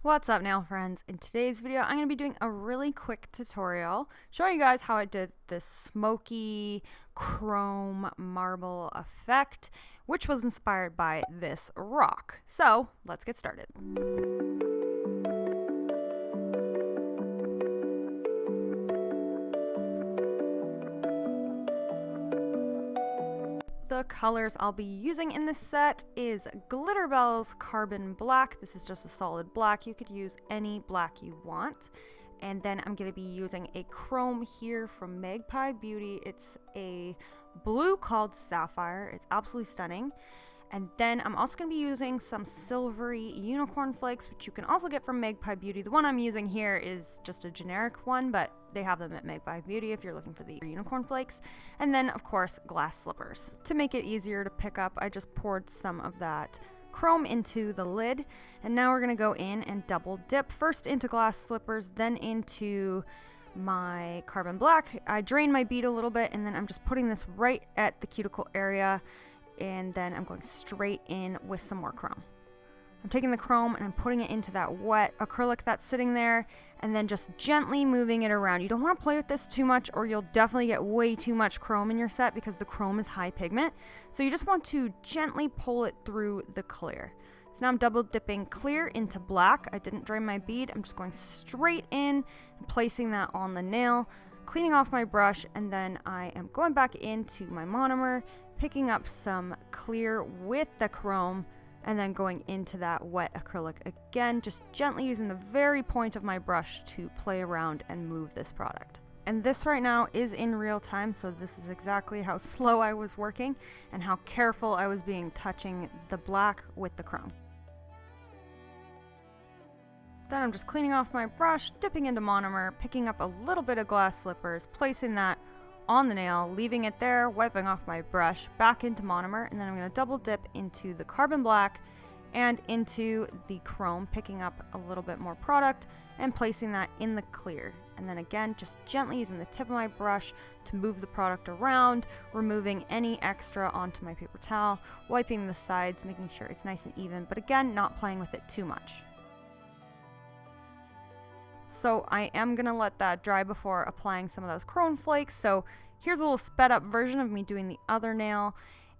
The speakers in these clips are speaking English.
What's up nail friends? In today's video I'm going to be doing a really quick tutorial showing you guys how I did this smoky chrome marble effect, which was inspired by this rock. So let's get started. The colors I'll be using in this set is Glitterbell's Carbon Black. This is just a solid black. You could use any black you want. And then I'm going to be using a chrome here from Magpie Beauty. It's a blue called Sapphire. It's absolutely stunning. And then I'm also going to be using some silvery unicorn flakes, which you can also get from Magpie Beauty. The one I'm using here is just a generic one, but they have them at Magpie Beauty if you're looking for the unicorn flakes. And then, of course, glass slippers. To make it easier to pick up, I just poured some of that chrome into the lid. And now we're going to go in and double dip. First into glass slippers, then into my carbon black. I drained my bead a little bit, and then I'm just putting this right at the cuticle area. And then I'm going straight in with some more chrome. I'm taking the chrome and I'm putting it into that wet acrylic that's sitting there, and then just gently moving it around. You don't want to play with this too much or you'll definitely get way too much chrome in your set because the chrome is high pigment. So you just want to gently pull it through the clear. So now I'm double dipping clear into black. I didn't drain my bead. I'm just going straight in and placing that on the nail, cleaning off my brush, and then I am going back into my monomer, picking up some clear with the chrome, and then going into that wet acrylic again, just gently using the very point of my brush to play around and move this product. And this right now is in real time, so this is exactly how slow I was working and how careful I was being touching the black with the chrome. Then I'm just cleaning off my brush, dipping into monomer, picking up a little bit of glass slippers, placing that on the nail, leaving it there, wiping off my brush, back into monomer, and then I'm going to double dip into the carbon black and into the chrome, picking up a little bit more product and placing that in the clear. And then again, just gently using the tip of my brush to move the product around, removing any extra onto my paper towel, wiping the sides, making sure it's nice and even, but again, not playing with it too much. So I am going to let that dry before applying some of those chrome flakes. So here's a little sped up version of me doing the other nail.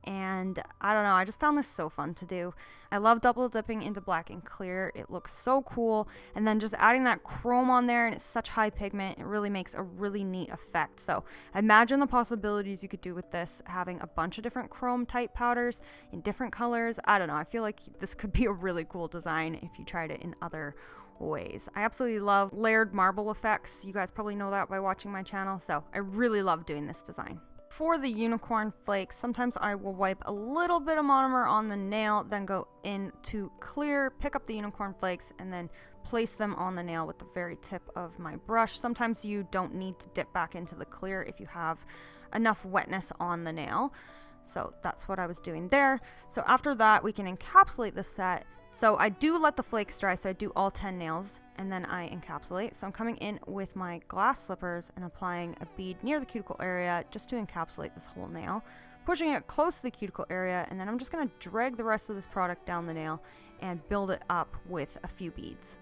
And I don't know, I just found this so fun to do. I love double dipping into black and clear. It looks so cool. And then just adding that chrome on there, and it's such high pigment, it really makes a really neat effect. So imagine the possibilities you could do with this, having a bunch of different chrome type powders in different colors. I don't know, I feel like this could be a really cool design if you tried it in other ways. I absolutely love layered marble effects. You guys probably know that by watching my channel, so I really love doing this design. For the unicorn flakes, sometimes I will wipe a little bit of monomer on the nail, then go into clear, pick up the unicorn flakes, and then place them on the nail with the very tip of my brush. Sometimes you don't need to dip back into the clear if you have enough wetness on the nail. So that's what I was doing there. So after that, we can encapsulate the set. So I do let the flakes dry, so I do all 10 nails, and then I encapsulate. So I'm coming in with my glass slippers and applying a bead near the cuticle area just to encapsulate this whole nail, pushing it close to the cuticle area, and then I'm just going to drag the rest of this product down the nail and build it up with a few beads.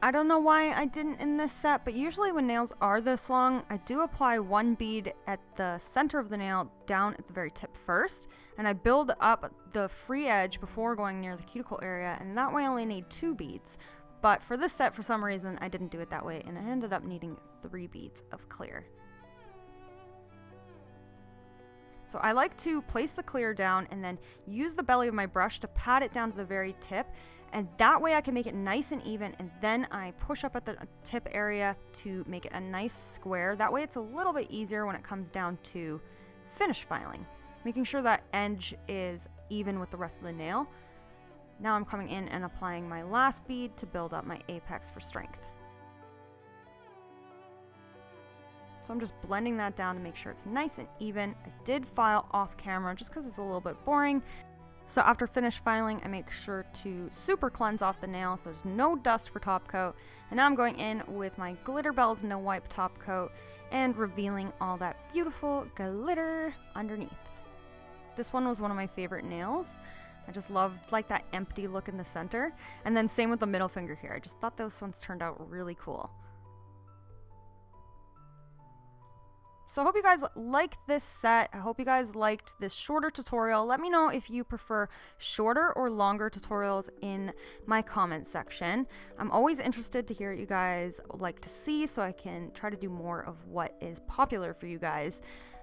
I don't know why I didn't in this set, but usually when nails are this long, I do apply one bead at the center of the nail down at the very tip first, and I build up the free edge before going near the cuticle area, and that way I only need 2 beads. But for this set, for some reason, I didn't do it that way, and I ended up needing 3 beads of clear. So I like to place the clear down and then use the belly of my brush to pat it down to the very tip, and that way I can make it nice and even, and then I push up at the tip area to make it a nice square. That way it's a little bit easier when it comes down to finish filing, making sure that edge is even with the rest of the nail. Now I'm coming in and applying my last bead to build up my apex for strength. So I'm just blending that down to make sure it's nice and even. I did file off camera just because it's a little bit boring. So after finish filing, I make sure to super cleanse off the nail so there's no dust for top coat. And now I'm going in with my Glitterbell's No Wipe top coat and revealing all that beautiful glitter underneath. This one was one of my favorite nails. I just loved like that empty look in the center. And then same with the middle finger here. I just thought those ones turned out really cool. So I hope you guys like this set. I hope you guys liked this shorter tutorial. Let me know if you prefer shorter or longer tutorials in my comment section. I'm always interested to hear what you guys like to see so I can try to do more of what is popular for you guys.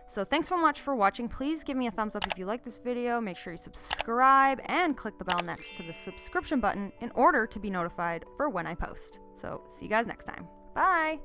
So thanks so much for watching. Please give me a thumbs up if you like this video. Make sure you subscribe and click the bell next to the subscription button in order to be notified for when I post. So see you guys next time. Bye!